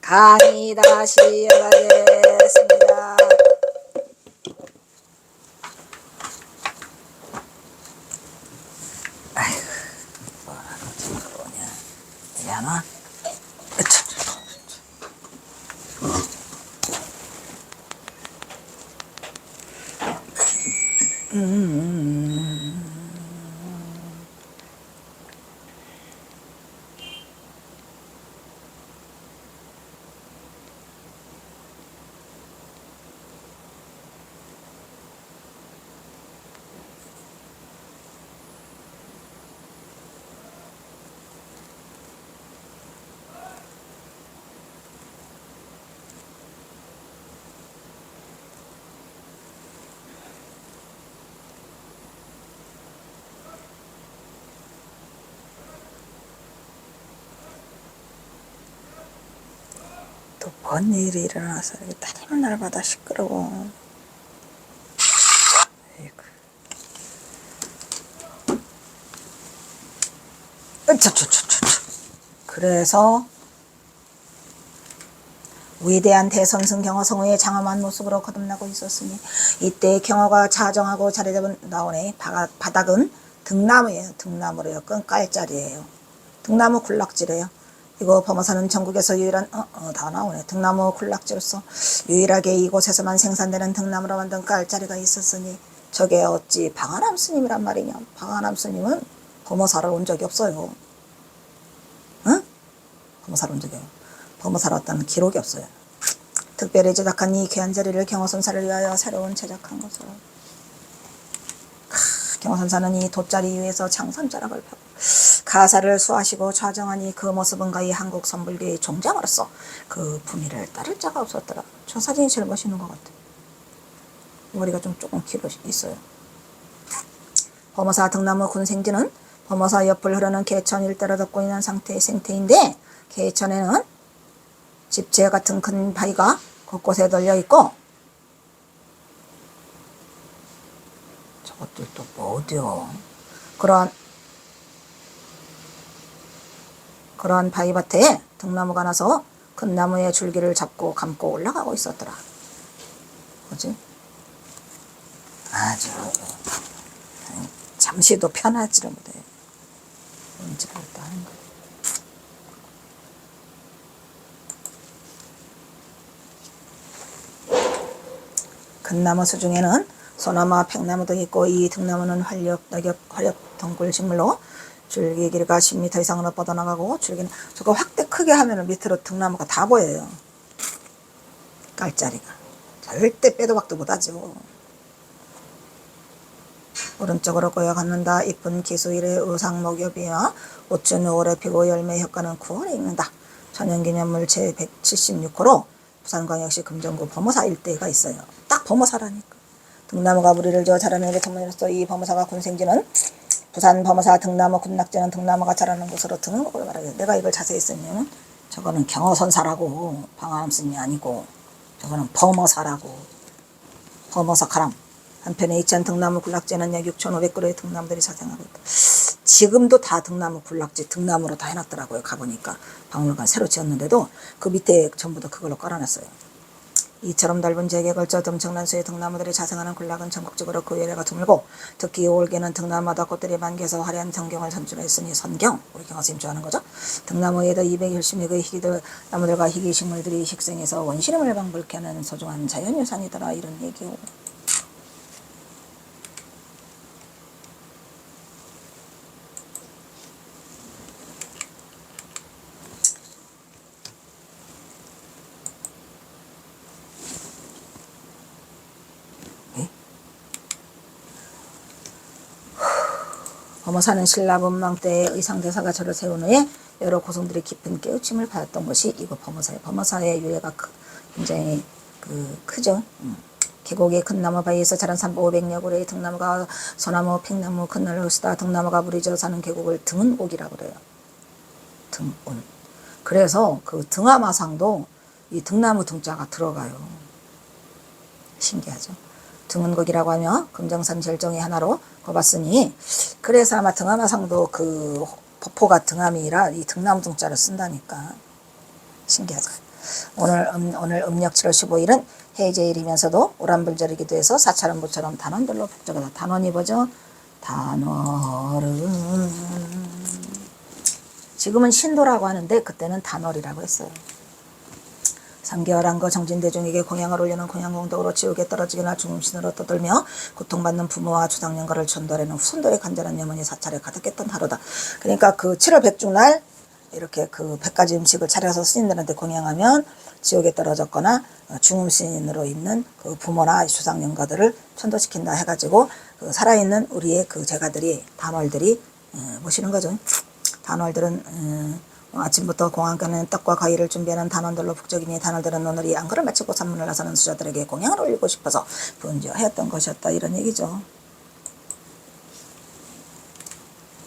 간이 다시 열어가겠습니다. 아이고, 뭐라고 들어오냐. 이리 안 와? 또 뭔 일이 일어나서 이렇게 따님은 날마다 시끄러워. 아이고. 그래서 위대한 대선승 경허 성우의 장엄한 모습으로 거듭나고 있었으니 이때 경허가 자정하고 자리 잡은 나오네. 바닥은 등나무예요. 등나무래요. 끈깔짜리예요. 등나무 군락지래요. 이거 범어사는 전국에서 유일한 다 나오네. 등나무 군락지로서 유일하게 이곳에서만 생산되는 등나무로 만든 깔짜리가 있었으니 저게 어찌 방아람 스님이란 말이냐. 방아람 스님은 범어사를 온 적이 없어요. 응? 범어사를 온 적이 없어요. 범어사로 왔다는 기록이 없어요. 특별히 제작한 이 귀한 자리를 경허선사를 위하여 새로운 제작한 것으로. 경허선사는 이 돗자리 위에서 장선자락을 펴고 가사를 수하시고 좌정하니 그 모습은 거의 한국 선불계의 종장으로서 그 품위를 따를 자가 없었더라. 저 사진이 제일 멋있는 것 같아. 머리가 좀 조금 길어 있어요. 범어사 등나무 군생지는 범어사 옆을 흐르는 개천 일대로 덮고 있는 상태의 생태인데 개천에는 집채 같은 큰 바위가 곳곳에 널려 있고 저것들 또 뭐 어디요? 그러한 바위밭에 등나무가 나서 큰 나무의 줄기를 잡고 감고 올라가고 있었더라. 뭐지? 아주 잠시도 편하지를 못해. 뭔지 알다 하는 거야. 큰 나무 수중에는 소나무와 팽나무도 있고 이 등나무는 활력 덩굴 식물로 줄기 길이가 10m 이상으로 뻗어나가고 줄기는 저거 확대 크게 하면 밑으로 등나무가 다 보여요. 깔짜리가 절대 빼도 박도 못하죠. 오른쪽으로 꼬여갔는다. 이쁜 기수일의 의상목엽이야. 꽃은 5월에 피고 열매 효과는 9월에 익는다. 천연기념물 제176호로 부산광역시 금정구 범어사 일대가 있어요. 딱 범어사라니까. 등나무가 무리를 지어 자라는 게 전문으로서 이 범어사가 군생지는 부산 범어사 등나무 군락지는 등나무가 자라는 곳으로 등은 거고 말하겠다. 내가 이걸 자세히 썼냐면 저거는 경허선사라고 방아람 스님이 아니고 저거는 범어사라고 범어사카람. 한편에 이천 등나무 군락지는 약 6,500그루의 등나무들이 자생하고 있다. 지금도 다 등나무 군락지 등나무로 다 해놨더라고요. 가보니까 박물관 새로 지었는데도 그 밑에 전부 다 그걸로 깔아놨어요. 이처럼 넓은 지역에 걸쳐 엄청난 수의 등나무들이 자생하는 군락은 전국적으로 그 예래가 드물고 특히 올해는 등나무마다 꽃들이 만개해서 화려한 전경을 선출했으니 선경, 우리 경화스님 좋아하는 거죠. 등나무 위에도 270명의 희귀들 나무들과 희귀 식물들이 식생해서 원시림을 방불케 하는 소중한 자연유산이더라. 이런 얘기요. 범어사는 신라 문망 때의 의상대사가 절을 세운 후에 여러 고성들이 깊은 깨우침을 받았던 것이 이곳 범어사예요. 범어사의 유해가 굉장히 크죠. 계곡의 큰 나무 바위에서 자란 300여 그루의 등나무가 소나무, 팽나무, 큰나무를 쓰다 등나무가 무리져 사는 계곡을 등은곡이라고 그래요. 등은. 그래서 그 등하마상도 이 등나무 등자가 들어가요. 신기하죠. 등은곡이라고 하며 금정산 절정의 하나로 꼽았으니 그래서 아마 등하마상도 그 폭포가 등함이라 이 등나무 등자를 쓴다니까. 신기하죠. 오늘 음력 7월 15일은 해제일이면서도 오란불절이기도 해서 사찰은 모처럼 단원들로 북적하다. 단원이 뭐죠? 단월은 지금은 신도라고 하는데 그때는 단월이라고 했어요. 3개월 한거 정진대중에게 공양을 올리는 공양공덕으로 지옥에 떨어지기나 중음신으로 떠들며 고통받는 부모와 주상년가를 전달하는 후손들의 간절한 염원이 사찰에 가득했던 하루다. 그러니까 그 7월 백중날 이렇게 그 100가지 음식을 차려서 스님들한테 공양하면 지옥에 떨어졌거나 중음신으로 있는 그 부모나 주상년가들을 천도시킨다 해가지고 그 살아있는 우리의 그 제가들이 단월들이 모시는 거죠. 단월들은 아침부터 공안가는 떡과 과일을 준비하는 단원들로 북적이니 단원들은 오늘 이 안거를 마치고 산문을 나서는 수자들에게 공양을 올리고 싶어서 분주하였던 것이었다. 이런 얘기죠.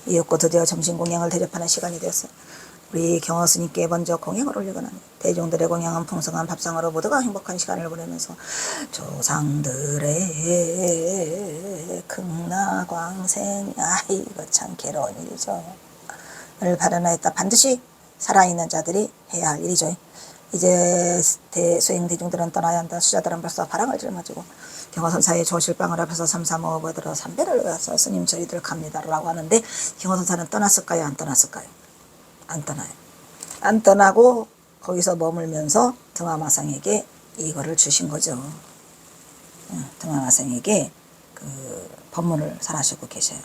이윽고 드디어 점심 공양을 대접하는 시간이 되었어요. 우리 경허스님께 먼저 공양을 올리거나 대중들의 공양은 풍성한 밥상으로 모두가 행복한 시간을 보내면서 조상들의 극락광생 이거 참 괴로운 일이죠. 을 발현하였다. 반드시 살아있는 자들이 해야 할 일이죠. 이제 수행 대중들은 떠나야 한다. 수자들은 벌써 바람을 짊어지고 경허선사의 조실방을 앞에서 삼삼오오버 들어 삼배를 외워서 스님 저희들 갑니다 라고 하는데 경허선사는 떠났을까요? 안 떠났을까요? 안 떠나요. 안 떠나고 거기서 머물면서 등화마상에게 이거를 주신 거죠. 등화마상에게 그 법문을 설하시고 계셔요.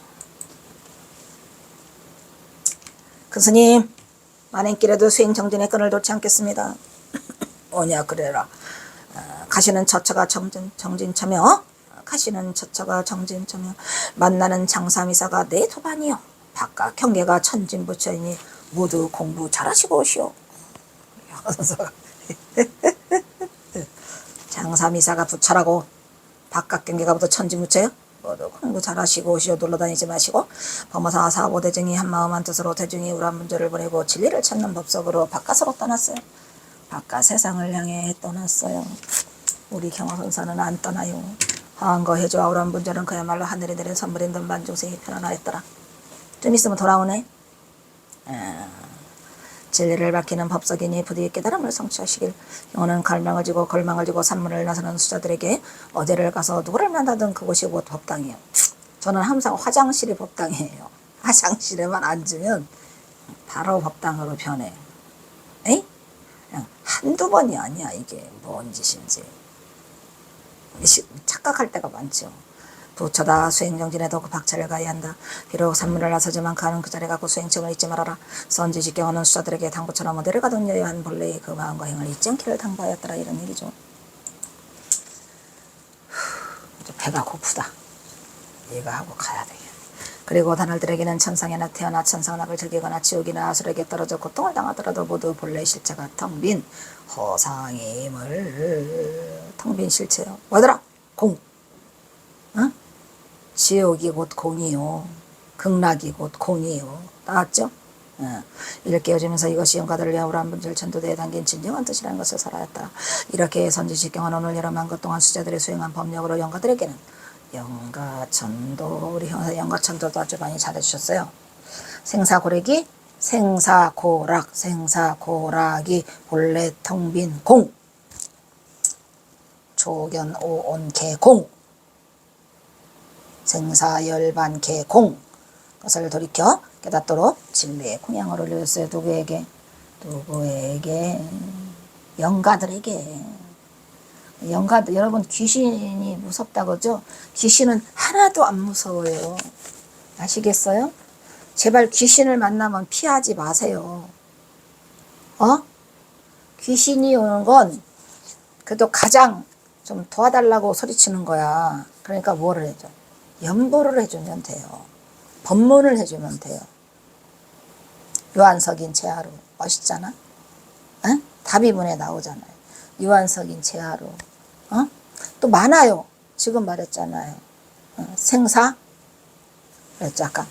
큰 스님, 만행길에도 수행 정진의 끈을 놓지 않겠습니다. 오냐 그래라. 가시는 처처가 정진처며 가시는 처처가 정진처며 만나는 장사미사가 내 도반이요. 바깥 경계가 천진부처이니 모두 공부 잘하시고 오시오. 장사미사가 부처라고 바깥 경계가 모두 천진부처요? 모두 공부 잘하시고 오시오. 놀러다니지 마시고 범어사 사보대중이 한마음 한뜻으로 대중이 우란문제를 보내고 진리를 찾는 법석으로 바깥으로 떠났어요. 바깥 세상을 향해 떠났어요. 우리 경허선사는 안 떠나요. 화한거 해주와 우란문제는 그야말로 하늘에 내린 선물인 듯 만중생이 편안하였더라. 좀 있으면 돌아오네. 진리를 밝히는 법석이니 부디 깨달음을 성취하시길. 경호는 갈망을 지고 걸망을 지고 산문을 나서는 수자들에게 어디를 가서 누구를 만나든 그곳이 곧 법당이에요. 저는 항상 화장실이 법당이에요. 화장실에만 앉으면 바로 법당으로 변해. 에이? 그냥 한두 번이 아니야. 이게 뭔 짓인지. 착각할 때가 많죠. 부처다 수행정진에도 그 박차를 가야 한다. 비록 산문을 나서지만 가는 그 자리에 가고 수행청을 잊지 말아라. 선지직경하는 수자들에게 당부처럼 어디를 가든 여여한 본래의 그 마음과 행을 잊지 않기를 당부하였더라. 이런 얘기죠. 배가 고프다. 이거 하고 가야 돼. 그리고 단월들에게는 천상에나 태어나 천상락을 즐기거나 지옥이나 아수에게 떨어져 고통을 당하더라도 모두 본래의 실체가 텅 빈 허상임을. 텅 빈 실체요. 뭐더라? 공. 응? 지옥이 곧 공이요. 극락이 곧 공이요. 나왔죠? 이렇게 여지면서 이것이 영가들을 위한 우란분질 전도대에 담긴 진정한 뜻이라는 것을 살아왔다. 이렇게 선지식경은 오늘 여러 만것 동안 수자들의 수행한 법력으로 영가들에게는 영가천도, 우리 형사 영가천도도 아주 많이 잘해주셨어요. 생사고래기, 생사고락, 생사고락이 본래 텅빈 공, 조견오온개공, 생사열반개공, 것을 돌이켜 깨닫도록 진리의 공양을 올려줬어요. 누구에게? 영가들에게. 영가들, 여러분 귀신이 무섭다고 그러죠? 귀신은 하나도 안 무서워요. 아시겠어요? 제발 귀신을 만나면 피하지 마세요. 귀신이 오는 건 그래도 가장 좀 도와달라고 소리치는 거야. 그러니까 뭐를 해줘? 연보를 해주면 돼요. 법문을 해주면 돼요. 유한석인 제하루. 멋있잖아? 응? 답이문에 나오잖아요. 유한석인 제하루. 또 많아요. 지금 말했잖아요. 생사? 그랬죠, 아까.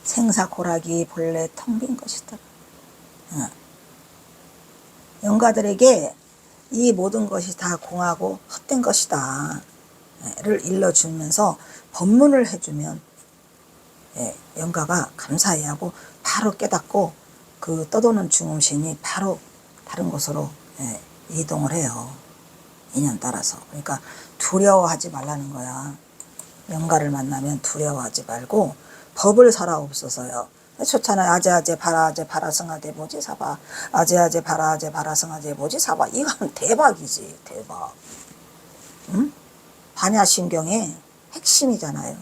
생사고락이 본래 텅 빈 것이다. 영가들에게 이 모든 것이 다 공하고 헛된 것이다 를 일러주면서 법문을 해주면 영가가 감사해하고 바로 깨닫고 그 떠도는 중음신이 바로 다른 곳으로 이동을 해요. 인연 따라서. 그러니까 두려워하지 말라는 거야. 명가를 만나면 두려워하지 말고 법을 살아옵소서요. 좋잖아요. 아제아제 바라아제 바라승하대 뭐지 사바. 아제아제 바라아제 바라승하대 뭐지 사바. 이건 대박이지. 대박. 응? 반야심경의 핵심이잖아요.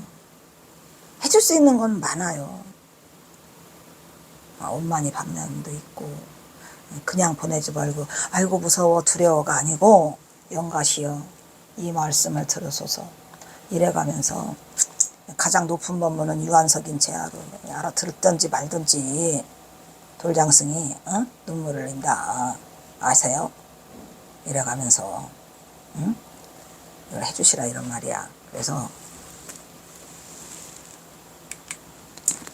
해줄 수 있는 건 많아요. 엄만이 박람도 있고 그냥 보내지 말고 아이고 무서워 두려워가 아니고 영가시여 이 말씀을 들으소서 이래가면서 가장 높은 법문은 유한석인 제하로 알아들었든지 말든지 돌장승이 눈물을 흘린다 아세요? 이래가면서 이걸 해주시라 이런 말이야. 그래서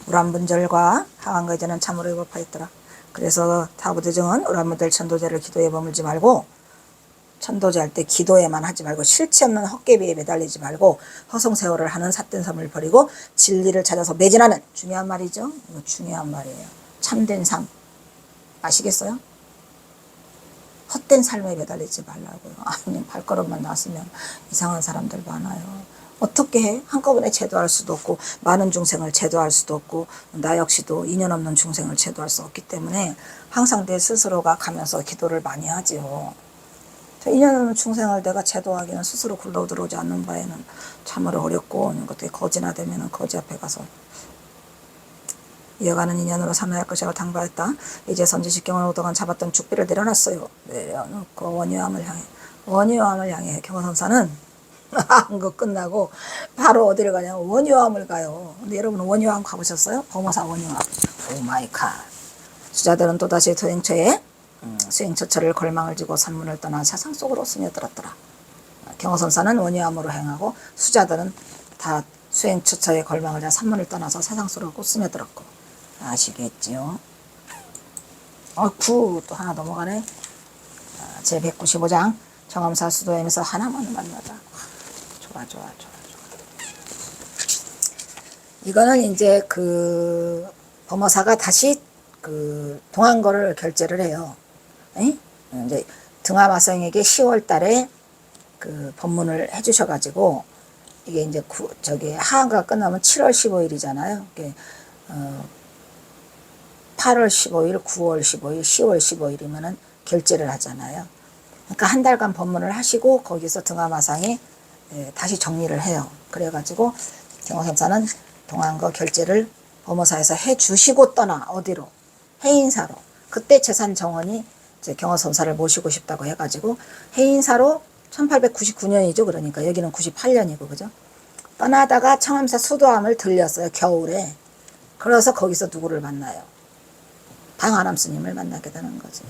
우람분절과 하왕거제는 참으로 위법하였더라. 그래서 타부대정은 우람분절 천도제를 기도에 머물지 말고 천도제 할 때 기도에만 하지 말고 실체 없는 헛개비에 매달리지 말고 허송세월을 하는 삿된 삶을 버리고 진리를 찾아서 매진하는 중요한 말이죠. 이거 중요한 말이에요. 참된 삶 아시겠어요? 헛된 삶에 매달리지 말라고요. 아니 발걸음만 났으면 이상한 사람들 많아요. 어떻게 해? 한꺼번에 제도할 수도 없고 많은 중생을 제도할 수도 없고 나 역시도 인연 없는 중생을 제도할 수 없기 때문에 항상 내 스스로가 가면서 기도를 많이 하지요. 인연 없는 중생을 내가 제도하기는 스스로 굴러 들어오지 않는 바에는 참으로 어렵고 그것도 거지나 되면 거지 앞에 가서 이어가는 인연으로 삼아야 할 것이라고 당부했다. 이제 선지식경을 오동안 잡았던 죽비를 내려놨어요. 내려놓고 원유암을 향해 경호선사는 한거 끝나고 바로 어디를 가냐면 원유암을 가요. 근데 여러분 원유암 가보셨어요? 범어사 원유암. 오 마이 갓. 수자들은 또다시 수행처처를 걸망을 지고 산문을 떠나 세상 속으로 스며들었더라. 경호선사는 원유암으로 행하고 수자들은 다 수행처처의 걸망을 지고 산문을 떠나서 세상 속으로 스며들었고 아시겠지요? 또 하나 넘어가네. 제 195장 정엄사 수도엠에서 하나만을 만나다. 좋아. 이거는 이제 그 범어사가 다시 그 동안거를 결제를 해요. 이제 등하마성에게 10월 달에 그 법문을 해주셔가지고 이게 이제 하한가가 끝나면 7월 15일이잖아요. 8월 15일, 9월 15일, 10월 15일이면은 결제를 하잖아요. 그러니까 한 달간 법문을 하시고 거기서 등하마상이 다시 정리를 해요. 그래가지고 경호선사는 동안거 결제를 범어사에서 해주시고 떠나 어디로? 해인사로. 그때 재산정원이 이제 경호선사를 모시고 싶다고 해가지고 해인사로 1899년이죠. 그러니까 여기는 98년이고 그죠? 떠나다가 청암사 수도암을 들렸어요. 겨울에. 그래서 거기서 누구를 만나요? 방한암 스님을 만나게 되는 거지.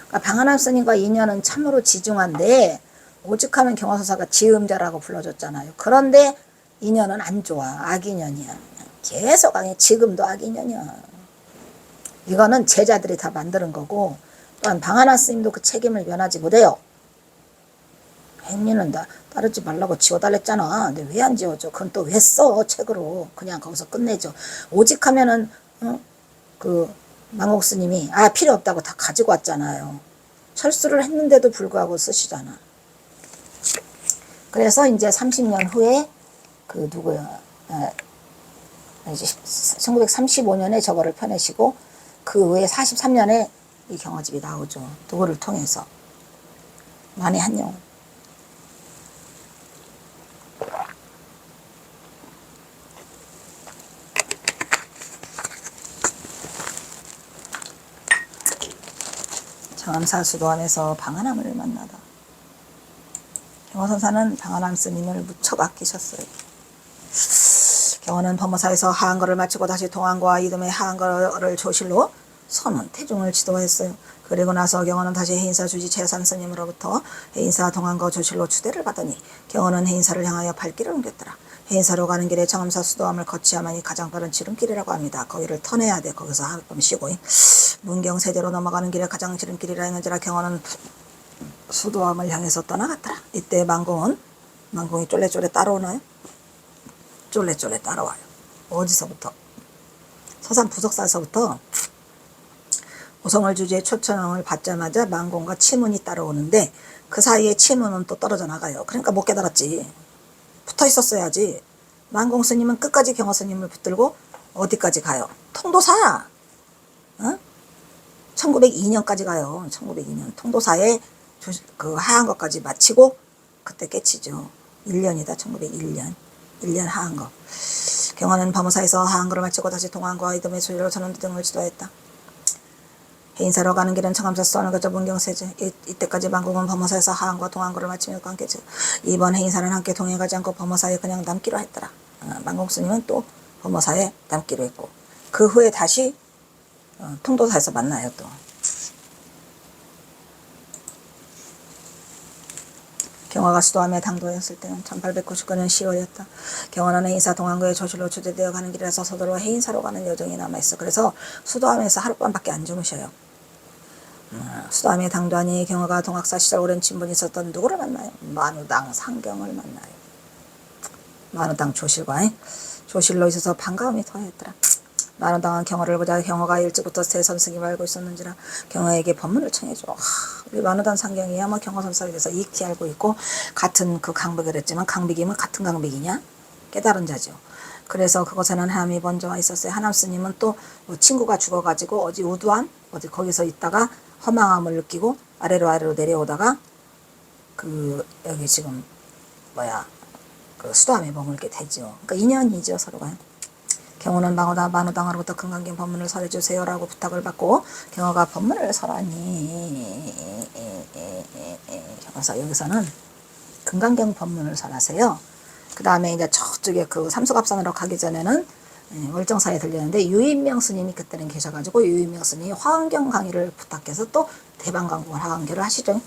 그러니까 방한암 스님과 인연은 참으로 지중한데 오죽하면 경호선사가 지음자라고 불러줬잖아요. 그런데 인연은 안 좋아. 악인연이야. 계속 지금도 악인연이야. 이거는 제자들이 다 만드는 거고 또한 방한암 스님도 그 책임을 면하지 못해요. 행리는 따르지 말라고 지워달랬잖아. 근데 왜 안 지워줘? 그건 또 왜 써? 책으로. 그냥 거기서 끝내죠. 오직하면은 그 망옥 스님이 필요 없다고 다 가지고 왔잖아요. 철수를 했는데도 불구하고 쓰시잖아. 그래서 이제 30년 후에 그 누구야? 이제 1935년에 저거를 펴내시고 그 후에 43년에 이 경어집이 나오죠. 누구를 통해서. 만에 한 영. 정암사 수도원에서 방한암을 만나다. 경호선사는 방한암 스님을 무척 아끼셨어요. 경호는 범어사에서 하한거를 마치고 다시 동안과 이듬해 하한거를 조실로 선원 태중을 지도했어요. 그리고 나서 경호는 다시 해인사 주지 재산 스님으로부터 해인사 동안거 조실로 추대를 받으니 경호는 해인사를 향하여 발길을 옮겼더라. 해인사로 가는 길에 정암사 수도암을 거치야만이 가장 빠른 지름길이라고 합니다. 거기를 터내야 돼. 거기서 한번 쉬고 문경세대로 넘어가는 길에 가장 지름길이라 했는지라 경호는 수도암을 향해서 떠나갔더라. 이때 망공이 쫄래쫄래 따라오나요? 쫄래쫄래 따라와요. 어디서부터? 서산 부석사에서부터 오성을 주지에 초천왕을 받자마자 만공과 치문이 따라오는데 그 사이에 치문은 또 떨어져 나가요. 그러니까 못 깨달았지. 붙어 있었어야지. 만공 스님은 끝까지 경화 스님을 붙들고 어디까지 가요? 통도사. 어? 1902년까지 가요. 1902년 통도사에 그 하한 것까지 마치고 그때 깨치죠. 1년이다. 1901년. 1년 하한 거. 경화는 범어사에서 하한 거를 마치고 다시 동안과 이듬해 수리로 전원 등을 지도했다. 해인사로 가는 길은 청암사 수원을 거쳐 문경세제. 이때까지 만국은 범어사에서 하한과 동안거를 마치며 관계죠. 이번 해인사는 함께 동행하지 않고 범어사에 그냥 남기로 했더라. 만공스님은 또 범어사에 남기로 했고 그 후에 다시 통도사에서 만나요. 또 경화가 수도함에 당도였을 때는 1899년 10월이었다. 경화는 해인사 동안거의 조실로 주재되어 가는 길에서 서둘러 해인사로 가는 여정이 남아있어. 그래서 수도함에서 하룻밤밖에 안 주무셔요. 수도함에 당도하니 경화가 동학사 시절 오랜 친분이 있었던 누구를 만나요? 만우당 상경을 만나요. 만우당 조실과 조실로 있어서 반가움이 더했더라. 만우당은 경화를 보자 경화가 일찍부터 새 선생님을 알고 있었는지라 경화에게 법문을 청해줘. 우리 만우당 상경이 아마 경화 선사에 대해서 익히 알고 있고 같은 그 강백을 했지만 강백이면 같은 강백이냐? 깨달은 자죠. 그래서 그곳에는 하나님이 먼저 와 있었어요. 하남 스님은 또 친구가 죽어가지고 어디 우두한 어디 거기서 있다가 허망함을 느끼고 아래로 내려오다가 그 여기 지금 그 수도함에 머물게 되죠. 그러니까 인연이죠 서로가. 경호는 만우당으로부터 금강경 법문을 설해주세요라고 부탁을 받고 경호가 법문을 설하니 경호사 여기서는 금강경 법문을 설하세요. 그 다음에 이제 저쪽에 그 삼수갑산으로 가기 전에는 월정사에 들렸는데 유인명 스님이 그때는 계셔가지고 유인명 스님이 화엄경 강의를 부탁해서 또 대방강공을 화엄경을 하시죠.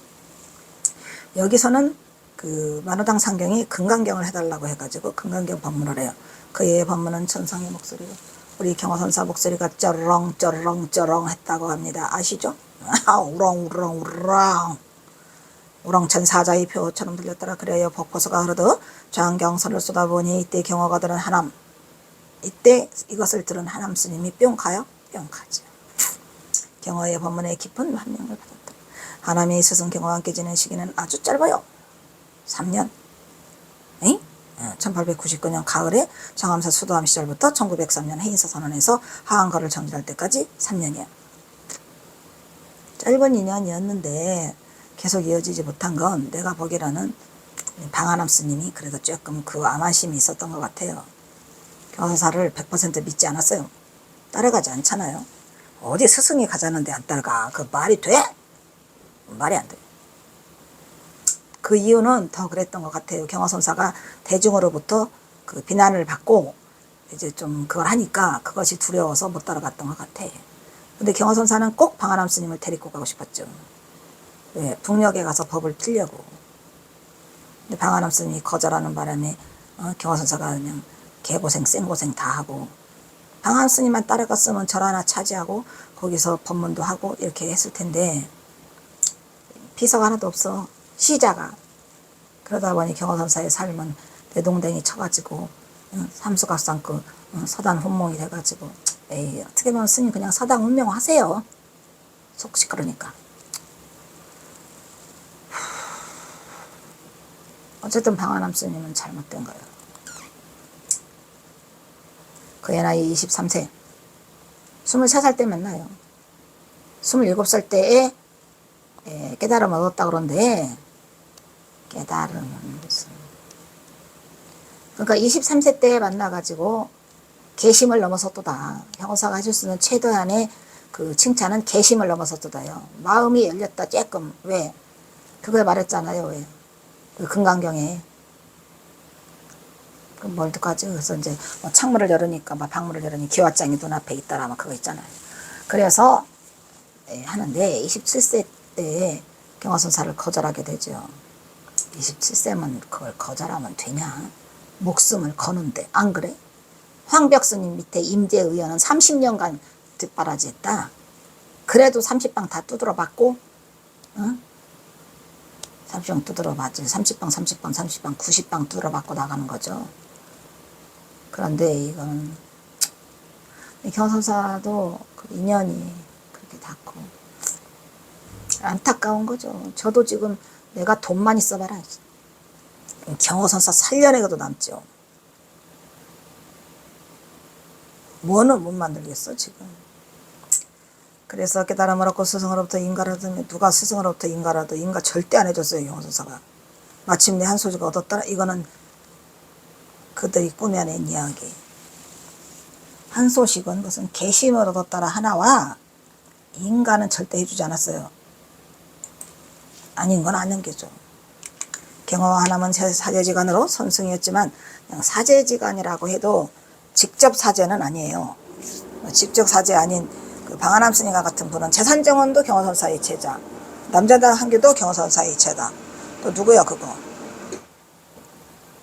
여기서는 그 만우당 상경이 금강경을 해달라고 해가지고 금강경 법문을 해요. 그의 법문은 천상의 목소리로 우리 경화선사 목소리가 쩌렁 했다고 합니다. 아시죠? 우렁 우렁찬 사자의 표처럼 들렸더라. 그래야 벅포서가 흐르듯 좌안경선을 쏟아보니 이때 경화가 들은 하남 이때 이것을 들은 하남 스님이 뿅 가요? 뿅 가죠. 경화의 법문에 깊은 환명을 받았다. 하남이 스승 경화와 함께 지낸 시기는 아주 짧아요. 3년. 1899년 가을에 정암사 수도함 시절부터 1903년 해인사 선언에서 하한거를 정지할 때까지 3년이야. 짧은 인연이었는데 계속 이어지지 못한 건 내가 보기로는 방한암 스님이 그래도 조금 그 암환심이 있었던 것 같아요. 경화선사를 100% 믿지 않았어요. 따라가지 않잖아요. 어디 스승이 가자는데 안 따라가. 그 말이 돼? 말이 안 돼. 그 이유는 더 그랬던 것 같아요. 경화선사가 대중으로부터 그 비난을 받고 이제 좀 그걸 하니까 그것이 두려워서 못 따라갔던 것 같아. 근데 경화선사는 꼭 방한암 스님을 데리고 가고 싶었죠. 왜? 북녘에 가서 법을 틀려고. 근데 방한암 스님이 거절하는 바람에 경화선사가 그냥 개고생 생고생 다 하고 방한암 스님만 따라갔으면 절 하나 차지하고 거기서 법문도 하고 이렇게 했을 텐데 비서가 하나도 없어. 시자가. 그러다 보니 경화선사의 삶은 대동댕이 쳐가지고 삼수각상 그 서단 훈몽이 돼가지고 에이 어떻게 보면 스님 그냥 서당 운명하세요. 속 시끄러니까. 어쨌든 방한암 스님은 잘못된 거예요. 그의 나이 23세 23살 때 만나요. 27살 때에 깨달음을 얻었다 그러는데 깨달음은 무슨 그러니까 23세 때 만나가지고 개심을 넘어섰도다. 형사가 해줄 수 있는 최대한의 그 칭찬은 개심을 넘어섰도다요. 마음이 열렸다 쬐끔. 왜? 그걸 말했잖아요. 왜? 그 금강경에 그 뭘 듣까지 그래서 이제 뭐 창문을 열으니까 막 방문을 열으니 기와장이 눈앞에 있더라 막 그거 있잖아요. 그래서 하는데 27세 때 경화선사를 거절하게 되죠. 27세면 그걸 거절하면 되냐? 목숨을 거는데 안 그래? 황벽스님 밑에 임재의원은 30년간 뒷바라지했다. 그래도 30방 다 두드려 맞고 30방 두드려 맞지. 30방 90방 두드려 맞고 나가는 거죠. 그런데 이건 경화선사도 그 인연이 그렇게 닿고. 안타까운 거죠. 저도 지금 내가 돈만 있어봐라. 경호선사 살려내고도 남죠. 뭐는 못 만들겠어 지금. 그래서 깨달음을 얻고 스승으로부터 인가를 얻으면, 누가 스승으로부터 인가를 얻어? 인가 절대 안 해줬어요 경호선사가. 마침내 한 소지가 얻었더라. 이거는 그들이 꾸며낸 이야기. 한 소식은 무슨 개심을 얻었더라 하나와 인가는 절대 해주지 않았어요. 아닌 건 아닌 게죠. 경호와 하나만 사제지간으로 선승이었지만 그냥 사제지간이라고 해도 직접 사제는 아니에요. 직접 사제 아닌 그 방한암 스님과 같은 분은 재산정원도 경호선사의 제자, 남자다 한교도 경호선사의 제자. 또 누구야 그거?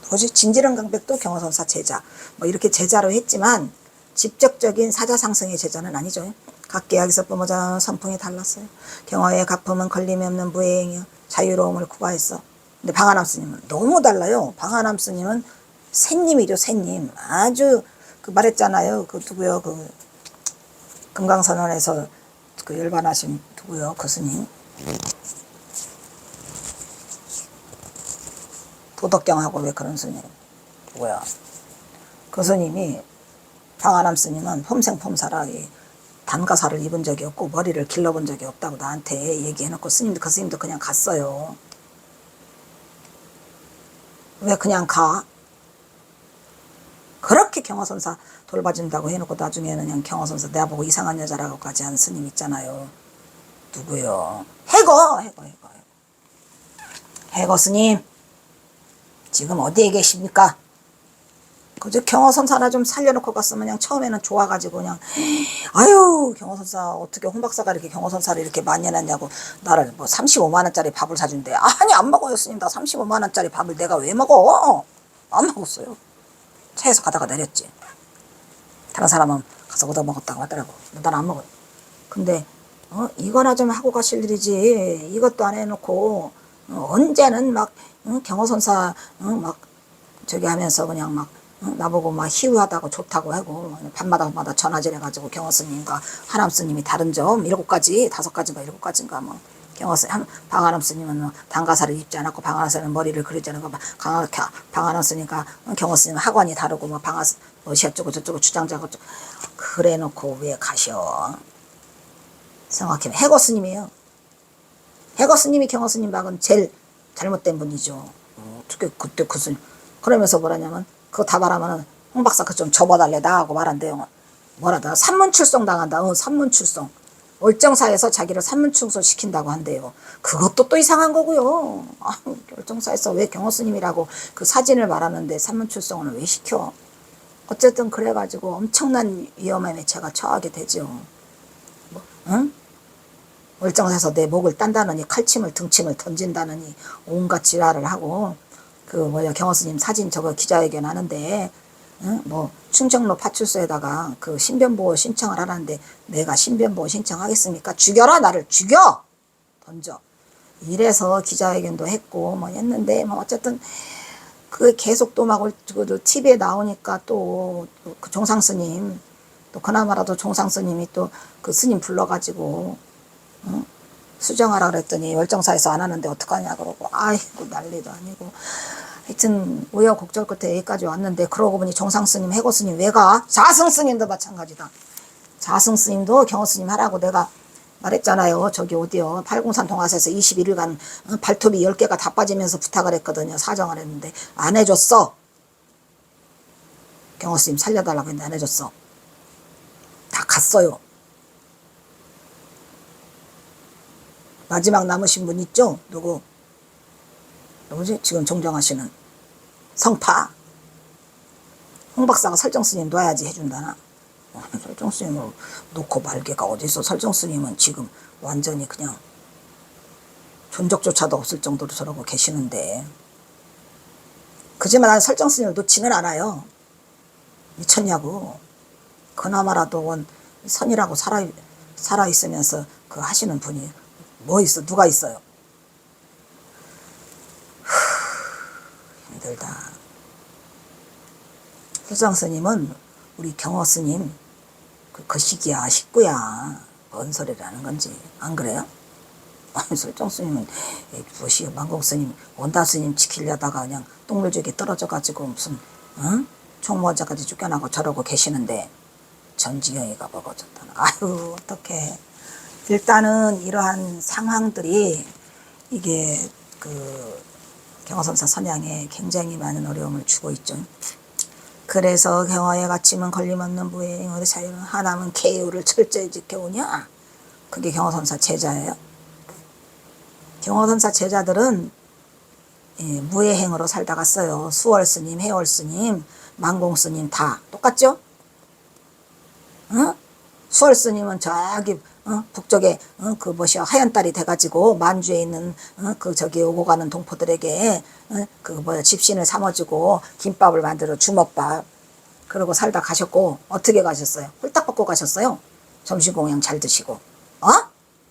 누구지? 진지릉강백도 경호선사 제자. 뭐 이렇게 제자로 했지만 직접적인 사자상승의 제자는 아니죠. 각 계약에서 뿜어져 선풍이 달랐어요. 경호의 가품은 걸림이 없는 무해행이요 자유로움을 구가했어. 근데 방한암 스님은 너무 달라요. 방한암 스님은 새님이죠, 새님. 아주 그 말했잖아요. 그 누구요? 그 금강선언에서 그 열반하신 누구요? 그 스님. 도덕경하고 왜 그런 스님? 누구야? 그 스님이, 방한암 스님은 폼생폼사라 단가사를 입은 적이 없고 머리를 길러본 적이 없다고 나한테 얘기해놓고 그 스님도 그냥 갔어요. 왜 그냥 가? 그렇게 경호선사 돌봐준다고 해놓고 나중에는 그냥 경호선사 내가 보고 이상한 여자라고까지 한 스님 있잖아요. 누구요? 해거 스님 지금 어디에 계십니까? 그저 경호선사나 좀 살려놓고 갔으면 그냥 처음에는 좋아가지고 그냥 아유 경호선사 어떻게 홍 박사가 이렇게 경호선사를 이렇게 많이 해놨냐고 나를 뭐 35만원짜리 밥을 사준대. 아니 안 먹어요 스님. 나 35만원짜리 밥을 내가 왜 먹어? 안 먹었어요. 차에서 가다가 내렸지. 다른 사람은 가서 얻어 먹었다고 하더라고. 난 안 먹어요. 근데 이거나 좀 하고 가실 일이지 이것도 안 해놓고 언제는 막 경호선사 막 저기 하면서 그냥 막 나보고 막 희우하다고 좋다고 하고 밤마다 전화질 해가지고 경호스님과 하남 스님이 다른 점 7가지 5가지인가 7가지인가 뭐 방한암 스님은 뭐 단가사를 입지 않았고 방한암 스님은 머리를 그리지 않고 방한암 스님과 경호스님 학원이 다르고 뭐 뭐 어쩌고 저쩌고 주장자고 그래 놓고 왜 가셔? 생각해보면 해거 스님이에요. 해거 스님이 경호 스님 막은 제일 잘못된 분이죠. 어떻게 그때 그 스님 그러면서 뭐라냐면 그거 다 말하면은 홍 박사 그 좀 접어달래 나하고 말한대요. 뭐라다 산문출송 당한다. 산문출송. 월정사에서 자기를 산문출송 시킨다고 한대요. 그것도 또 이상한 거고요. 월정사에서 왜 경호 스님이라고 그 사진을 말하는데 산문출송을 왜 시켜? 어쨌든 그래가지고 엄청난 위험한 매체가 처하게 되죠. 뭐, 응? 월정사에서 내 목을 딴다느니 칼침을 등침을 던진다느니 온갖 지랄을 하고 그 뭐야 경호 스님 사진 저거 기자회견 하는데 뭐 충청로 파출소에다가 그 신변보호 신청을 하라는데 내가 신변보호 신청하겠습니까? 죽여라 나를 죽여 던져 이래서 기자회견도 했고 뭐 했는데 뭐 어쨌든 그 계속 또 막 TV에 나오니까 또 그 종상 스님 또 그나마라도 종상 스님이 또 그 스님 불러가지고 수정하라 그랬더니 월정사에서 안 하는데 어떡하냐 그러고 아이고 난리도 아니고 하여튼 우여곡절 끝에 여기까지 왔는데 그러고 보니 종상스님 해고스님 왜 가? 자승스님도 마찬가지다. 자승스님도 경호스님 하라고 내가 말했잖아요. 저기 어디요 803 동화사에서 21일간 발톱이 10개가 다 빠지면서 부탁을 했거든요. 사정을 했는데 안 해줬어. 경호스님 살려달라고 했는데 안 해줬어. 다 갔어요. 마지막 남으신 분 있죠? 누구지? 지금 종정하시는 성파. 홍 박사가 설정스님 놔야지 해준다나? 설정스님을 놓고 말게가 어디서. 설정스님은 지금 완전히 그냥 존적조차도 없을 정도로 저러고 계시는데 그지만 난 설정스님을 놓지는 않아요. 미쳤냐고. 그나마라도 원 선이라고 살아있으면서 그 하시는 분이 뭐 있어? 누가 있어요? 힘들다. 설정 스님은 우리 경호 스님 그 시기야 식구야. 뭔 소리라는 건지 안 그래요? 아니 설정 스님은 무엇이요 만공 스님 원다 스님 지키려다가 그냥 똥물저기 떨어져가지고 무슨 총무원자까지 쫓겨나고 저러고 계시는데 전지경이가 먹어졌다나. 아유 어떡해. 일단은 이러한 상황들이 이게 그 경허선사 선양에 굉장히 많은 어려움을 주고 있죠. 그래서 경허에 갇히면 걸림없는 무해행의 자유는 하나면 계율을 철저히 지켜오냐. 그게 경허선사 제자예요. 경허선사 제자들은 무해행으로 살다 갔어요. 수월스님, 해월스님, 만공스님 다 똑같죠? 수월스님은 저기 북쪽에 그 뭐시야 하얀 딸이 돼가지고 만주에 있는 그 저기 오고 가는 동포들에게 그 뭐야 집신을 삼아주고 김밥을 만들어 주먹밥 그러고 살다 가셨고 어떻게 가셨어요? 홀딱 벗고 가셨어요. 점심공양 잘 드시고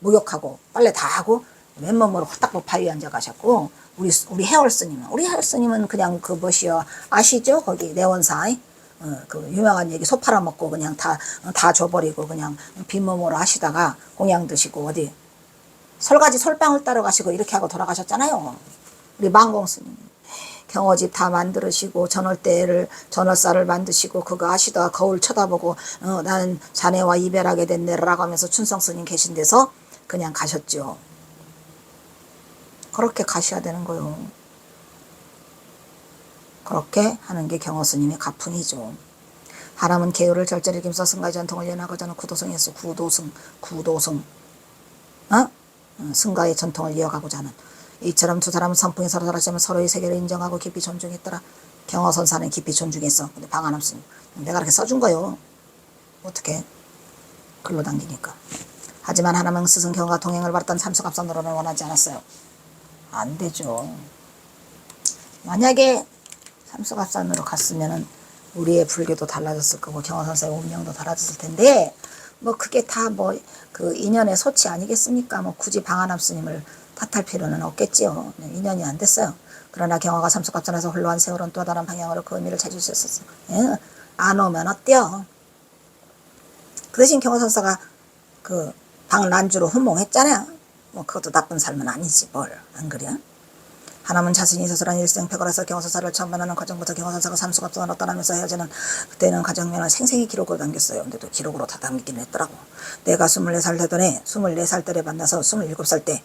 목욕하고 빨래 다 하고 맨몸으로 홀딱 벗고 바위에 앉아 가셨고 우리 해월스님은 그냥 그 뭐시야 아시죠? 거기 내원사 그 유명한 얘기 소 팔아먹고 그냥 다 줘버리고 그냥 빈몸으로 하시다가 공양 드시고 어디 설가지 솔방울 따러 가시고 이렇게 하고 돌아가셨잖아요. 우리 만공스님 경어집 다 만들으시고 전월사를 만드시고 그거 하시다가 거울 쳐다보고 나는 자네와 이별하게 됐네라고 하면서 춘성스님 계신 데서 그냥 가셨죠. 그렇게 가셔야 되는 거요. 그렇게 하는 게 경허스님의 가풍이죠. 하람은 계율을 절절히 김서 승가의 전통을 연하고자 하는 구도승이었어. 구도승. 승가의 전통을 이어가고자 하는. 이처럼 두 사람은 선풍이 서로 다르지만 서로의 세계를 인정하고 깊이 존중했더라. 경허선사는 깊이 존중했어. 근데 방한함 스님 내가 그렇게 써준 거요. 어떻게 글로 당기니까. 하지만 하람은 스승 경과 동행을 받았던 삼수갑선으로는 원하지 않았어요. 안 되죠. 만약에 삼수갑산으로 갔으면은 우리의 불교도 달라졌을 거고 경허선사의 운명도 달라졌을 텐데 뭐 그게 다 뭐 그 인연의 소치 아니겠습니까? 뭐 굳이 방한함 스님을 탓할 필요는 없겠지요. 인연이 안 됐어요. 그러나 경허가 삼수갑산에서 홀로 한 세월은 또 다른 방향으로 그 의미를 찾으셨었어. 안 오면 어때요? 그 대신 경허선사가 그 방란주로 훈몽했잖아요. 뭐 그것도 나쁜 삶은 아니지 뭘 안 그래? 하나는 자신이 서술한 일생패거라서 경허선사를 처음 만나는 과정부터 경허선사가 삼수갑선으로 떠나면서 헤어지는 그때는 가정면허 생생히 기록으로 남겼어요. 근데 또 기록으로 다 남기긴 했더라고. 내가 24살 되던 해 24살 때를 만나서 27살 때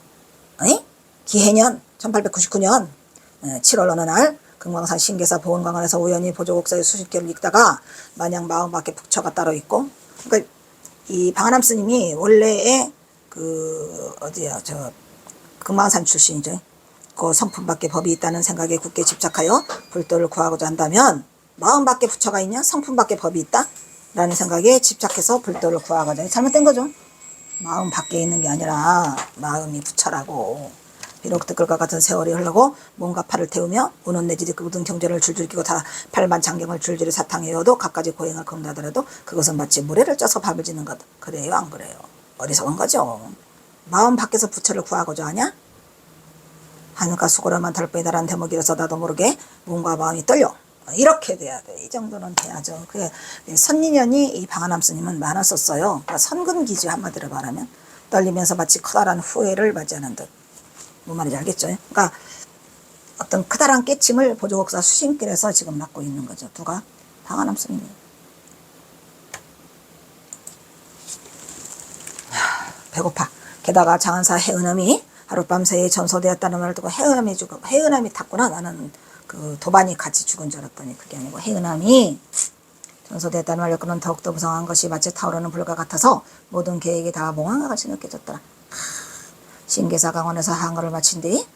기해년 1899년 7월 어느 날 금강산 신계사 보은강원에서 우연히 보조곡사의 수십 개를 읽다가 마냥 마음밖에 북처가 따로 있고 그러니까 이 방한함 스님이 원래의 그 어디야 저 금강산 출신이죠. 그 성품밖에 법이 있다는 생각에 굳게 집착하여 불도를 구하고자 한다면 마음밖에 부처가 있냐? 성품밖에 법이 있다? 라는 생각에 집착해서 불도를 구하고자 잘못된 거죠. 마음 밖에 있는 게 아니라 마음이 부처라고. 비록 뜨끌과 같은 세월이 흘러고 몸과 팔을 태우며 우는 내지리 그 모든 경전을 줄줄 끼고 다 팔만 장경을 줄줄이 사탕해여도 갖가지 고행을 겁나더라도 그것은 마치 모래를 쪄서 밥을 짓는 것. 그래요 안 그래요? 어리석은 거죠. 마음 밖에서 부처를 구하고자 하냐? 하늘과 수고로만 달뿐이다라는 대목이라서 나도 모르게 몸과 마음이 떨려. 이렇게 돼야 돼. 이 정도는 돼야죠. 그게 선인연이 이 방한함 스님은 많았었어요. 그러니까 선근기지 한마디로 말하면 떨리면서 마치 커다란 후회를 맞이하는 듯. 뭔 말인지 알겠죠? 그러니까 어떤 커다란 깨침을 보조곡사 수신길에서 지금 맡고 있는 거죠. 누가? 방한함 스님이. 배고파. 게다가 장한사 해은엄이 하룻밤새에 전소되었다는 말을 듣고 해은함이 탔구나. 나는 그 도반이 같이 죽은 줄 알았더니 그게 아니고 해은함이 전소되었다는 말을 듣고는 더욱더 무성한 것이 마치 타오르는 불과 같아서 모든 계획이 다 몽환과 같이 느껴졌더라. 신계사 강원에서 한거를 마친 뒤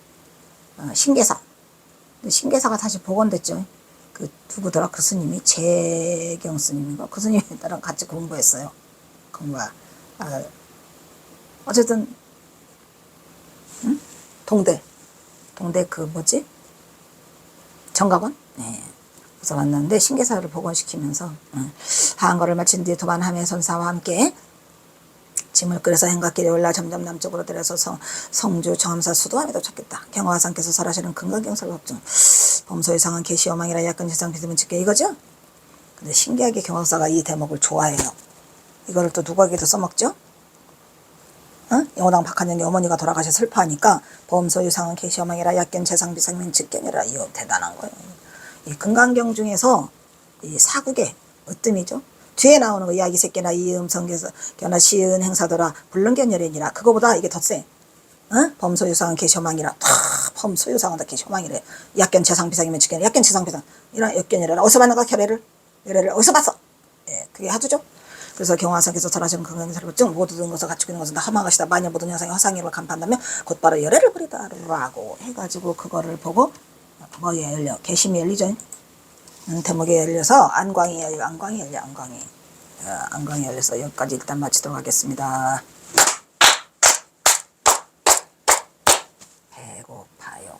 신계사가 다시 복원됐죠. 그 누구더라? 그 스님이 재경 스님인가? 그 스님이 나랑 같이 공부했어요. 어쨌든 동대 그 뭐지? 정각원? 네. 그래서 만났는데 신계사를 복원시키면서 하한거를 마친 뒤 도반함의 선사와 함께 짐을 끌어서 행각길에 올라 점점 남쪽으로 들어서 성주 정암사 수도함에 도착했다. 경화상께서 설하시는 근간경설법중 범소의 상한 계시어망이라 약간 지상 비듬은 직계 이거죠? 근데 신기하게 경화사가 이 대목을 좋아해요. 이거를 또 누구에게도 써먹죠? 영호당 박한영이 어머니가 돌아가셔 슬퍼하니까 범소유상은 계시어망이라 약견 재상비상민 직견이라. 이거 대단한 거예요. 이 금강경 중에서 이 사국의 으뜸이죠. 뒤에 나오는 거 이야기 새끼나 이음 성계서 견나 시은 행사더라 불능견열이니라. 그거보다 이게 더 세. 범소유상은 계시어망이라. 범소유상은 다 계시어망이래. 약견 재상비상이면 직견. 약견 재상비상 이런 역견이라. 어디서 봤는가 결례를 어디서 봤어? 예, 그게 하두죠. 그래서 경화상에서 절하시는 건강사를 모두 든 것을 갖추고 있는 것은 다 험한 것이다. 만약 모든 영상이 허상이를 간파한다면 곧바로 열애를 부리다 라고 해가지고 그거를 보고 뭐에 열려? 개심이 열리죠. 대목에 열려서 안광이 열려. 안광이 열려서 여기까지 일단 마치도록 하겠습니다. 배고파요.